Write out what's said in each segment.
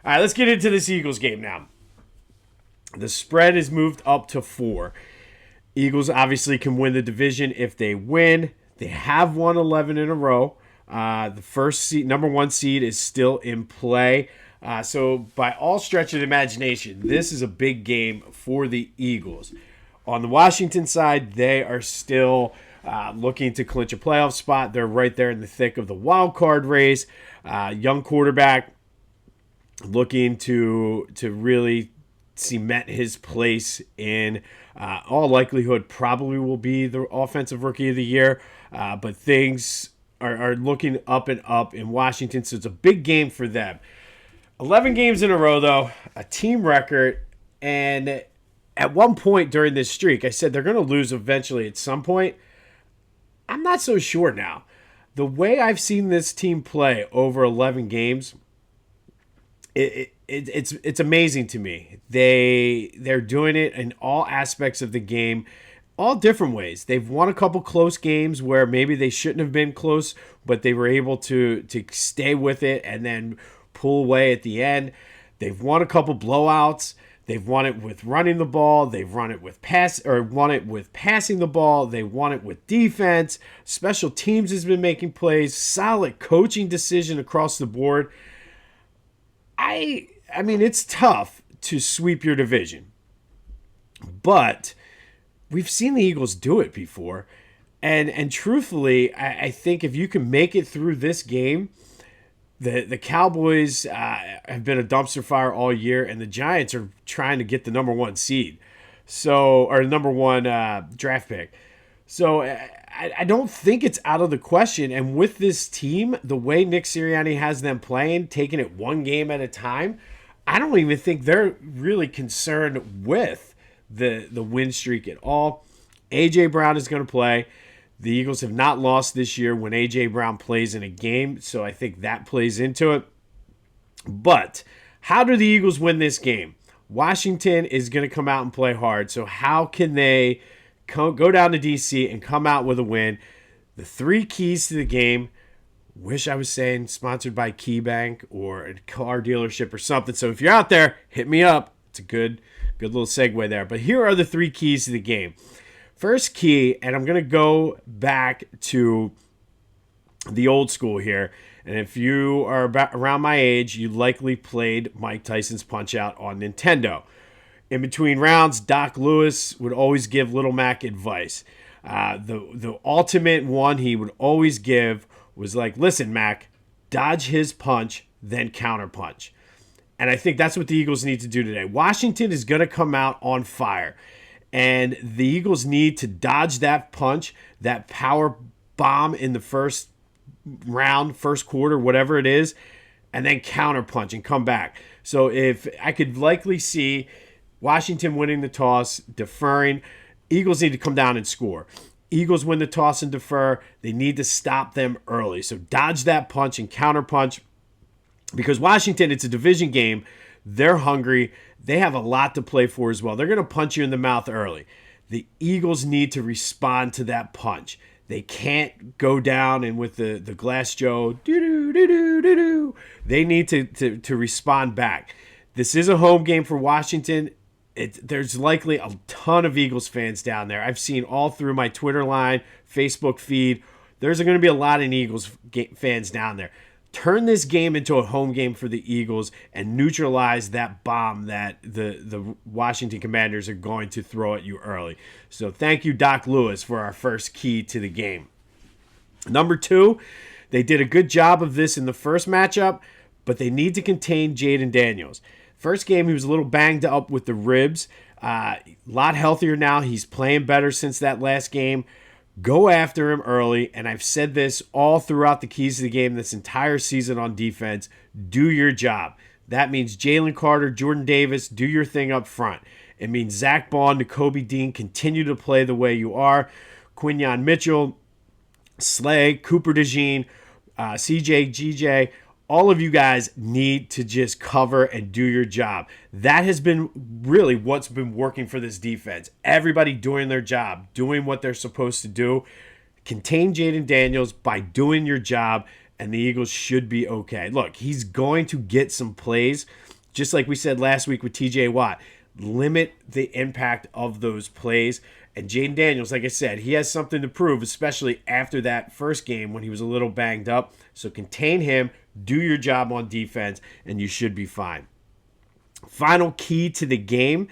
All right, let's get into this Eagles game now. The spread is moved up to 4. Eagles obviously can win the division if they win. They have won 11 in a row. The first seed, number 1 seed, is still in play. So by all stretch of the imagination, this is a big game for the Eagles. On the Washington side, they are still looking to clinch a playoff spot. They're right there in the thick of the wild card race. Young quarterback looking to really cement his place in all likelihood probably will be the offensive rookie of the year. But things are looking up and up in Washington, so it's a big game for them. 11 games in a row, though, a team record, and at one point during this streak, I said they're going to lose eventually at some point. I'm not so sure now. The way I've seen this team play over 11 games, it's amazing to me. They're doing it in all aspects of the game, all different ways. They've won a couple close games where maybe they shouldn't have been close, but they were able to stay with it and then pull away at the end. They've won a couple blowouts. They've won it with running the ball. They've won it with won it with passing the ball. They won it with defense. Special teams has been making plays. Solid coaching decision across the board. I mean, it's tough to sweep your division, but we've seen the Eagles do it before. And truthfully, I think if you can make it through this game, the Cowboys have been a dumpster fire all year, and the Giants are trying to get the number 1 seed, or number 1 draft pick. So I don't think it's out of the question. And with this team, the way Nick Sirianni has them playing, taking it one game at a time, I don't even think they're really concerned with the win streak at all. A.J. Brown is going to play. The Eagles have not lost this year when A.J. Brown plays in a game, so I think that plays into it. But how do the Eagles win this game? Washington is going to come out and play hard, so how can they go down to D.C. and come out with a win? The 3 keys to the game, wish I was saying sponsored by KeyBank or a car dealership or something. So if you're out there, hit me up. It's a good little segue there. But here are the 3 keys to the game. First key, and I'm going to go back to the old school here. And if you are around my age, you likely played Mike Tyson's Punch-Out on Nintendo. In between rounds, Doc Lewis would always give Little Mac advice. The ultimate one he would always give was like, listen, Mac, dodge his punch, then counter punch. And I think that's what the Eagles need to do today. Washington is going to come out on fire. And the Eagles need to dodge that punch, that power bomb in the first round, first quarter, whatever it is, and then counter punch and come back. So if I could likely see Washington winning the toss, deferring, Eagles need to come down and score. Eagles win the toss and defer. They need to stop them early. So dodge that punch and counter punch. Because Washington, it's a division game. They're hungry. They have a lot to play for as well. They're going to punch you in the mouth early. The Eagles need to respond to that punch. They can't go down and with the Glass Joe, doo-doo-doo-doo-doo-doo. They need to respond back. This is a home game for Washington. There's likely a ton of Eagles fans down there. I've seen all through my Twitter line, Facebook feed. There's going to be a lot of Eagles fans down there. Turn this game into a home game for the Eagles and neutralize that bomb that the Washington Commanders are going to throw at you early. So thank you, Doc Lewis, for our first key to the game. Number 2, they did a good job of this in the first matchup, but they need to contain Jayden Daniels. First game, he was a little banged up with the ribs. A lot healthier now. He's playing better since that last game. Go after him early, and I've said this all throughout the keys to the game this entire season on defense. Do your job. That means Jalen Carter, Jordan Davis, do your thing up front. It means Zach Bond, Nakobe Dean, continue to play the way you are. Quinyon Mitchell, Slay, Cooper DeJean, CJ, GJ, all of you guys need to just cover and do your job. That has been really what's been working for this defense. Everybody doing their job, doing what they're supposed to do. Contain Jayden Daniels by doing your job, and the Eagles should be okay. Look, he's going to get some plays just like we said last week with TJ Watt, limit the impact of those plays. And Jaden Daniels, like I said, he has something to prove, especially after that first game when he was a little banged up. So contain him, do your job on defense, and you should be fine. Final key to the game.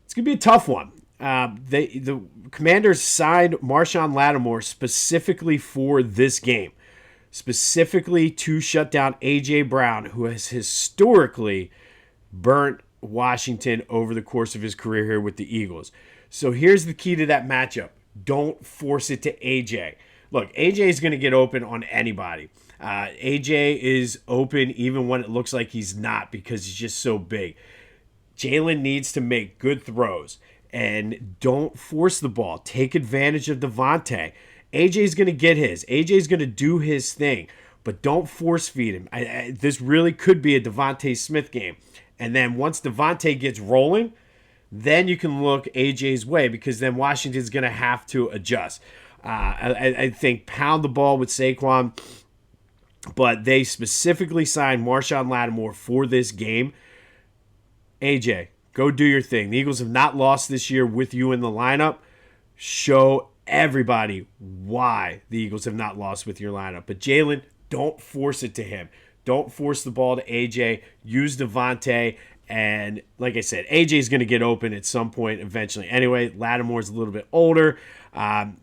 It's going to be a tough one. The Commanders signed Marshawn Lattimore specifically for this game, specifically to shut down A.J. Brown, who has historically burnt Washington over the course of his career here with the Eagles. So here's the key to that matchup. Don't force it to A.J. Look, A.J. is going to get open on anybody. A.J. is open even when it looks like he's not because he's just so big. Jalen needs to make good throws and don't force the ball. Take advantage of Devontae. A.J.'s going to get his. A.J.'s going to do his thing, but don't force feed him. This really could be a Devontae Smith game. And then once Devontae gets rolling, then you can look A.J.'s way because then Washington's going to have to adjust. I think pound the ball with Saquon, but they specifically signed Marshawn Lattimore for this game. AJ, go do your thing. The Eagles have not lost this year with you in the lineup. Show everybody why the Eagles have not lost with your lineup. But Jalen, don't force it to him. Don't force the ball to AJ. Use Devontae. And like I said, AJ is going to get open at some point eventually. Anyway, Lattimore's a little bit older.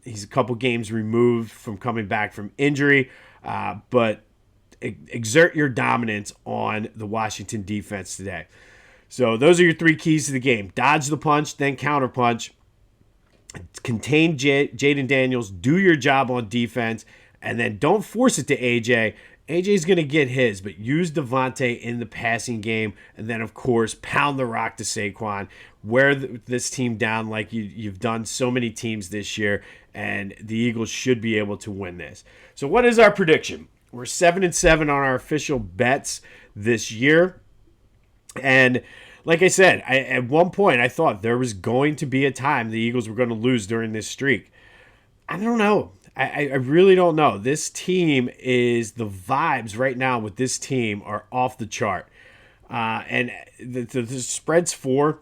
He's a couple games removed from coming back from injury. But exert your dominance on the Washington defense today. So those are your three keys to the game. Dodge the punch, then counterpunch. Contain Jaden Daniels. Do your job on defense. And then don't force it to AJ. AJ's going to get his, but use Devontae in the passing game. And then, of course, pound the rock to Saquon. Wear this team down like you've done so many teams this year. And the Eagles should be able to win this. So what is our prediction? We're 7-7 on our official bets this year. And like I said, at one point I thought there was going to be a time the Eagles were going to lose during this streak. I don't know. I really don't know. This team the vibes right now with this team are off the chart. And the spread's 4.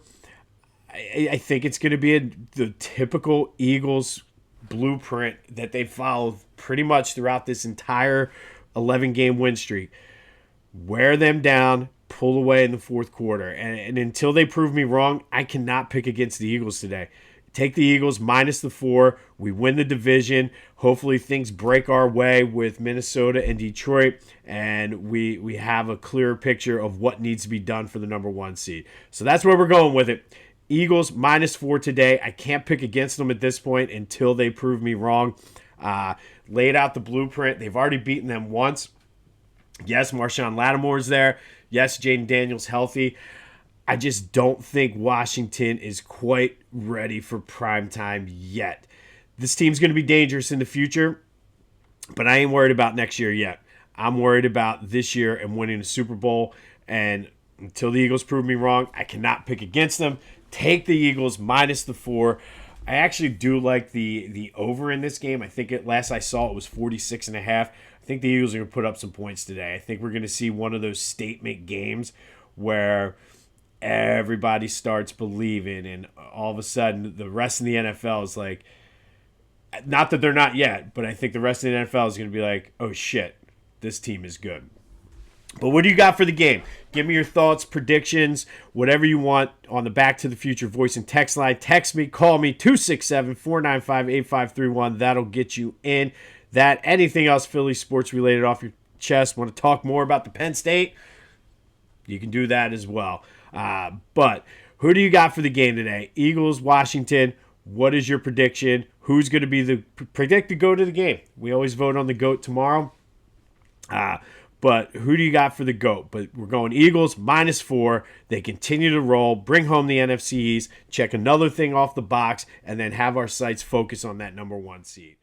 I think it's going to be the typical Eagles blueprint that they followed pretty much throughout this entire 11-game win streak. Wear them down, pull away in the fourth quarter. And until they prove me wrong, I cannot pick against the Eagles today. Take the Eagles minus the 4. We win the division. Hopefully things break our way with Minnesota and Detroit, and we have a clearer picture of what needs to be done for the number 1 seed. So that's where we're going with it. Eagles minus 4 today. I can't pick against them at this point until they prove me wrong. Laid out the blueprint. They've already beaten them once. Yes, Marshawn Lattimore's there. Yes, Jaden Daniels healthy. I just don't think Washington is quite ready for prime time yet. This team's going to be dangerous in the future, but I ain't worried about next year yet. I'm worried about this year and winning a Super Bowl. And until the Eagles prove me wrong, I cannot pick against them. Take the Eagles minus the 4. I actually do like the over in this game. I think last I saw it was 46.5. I think the Eagles are going to put up some points today. I think we're going to see one of those statement games where everybody starts believing, and all of a sudden the rest of the NFL is like, not that they're not yet, but I think the rest of the NFL is going to be like, oh shit, this team is good. But what do you got for the game? Give me your thoughts, predictions, whatever you want on the Back to the Future voice and text line. Text me, call me, 267-495-8531. That'll get you in. That, anything else Philly sports related off your chest, want to talk more about the Penn State, you can do that as well. But who do you got for the game today? Eagles, Washington. What is your prediction? Who's going to be the predicted GOAT of the game? We always vote on the GOAT tomorrow. But who do you got for the GOAT? But we're going Eagles minus 4. They continue to roll. Bring home the NFC East. Check another thing off the box. And then have our sights focus on that number 1 seed.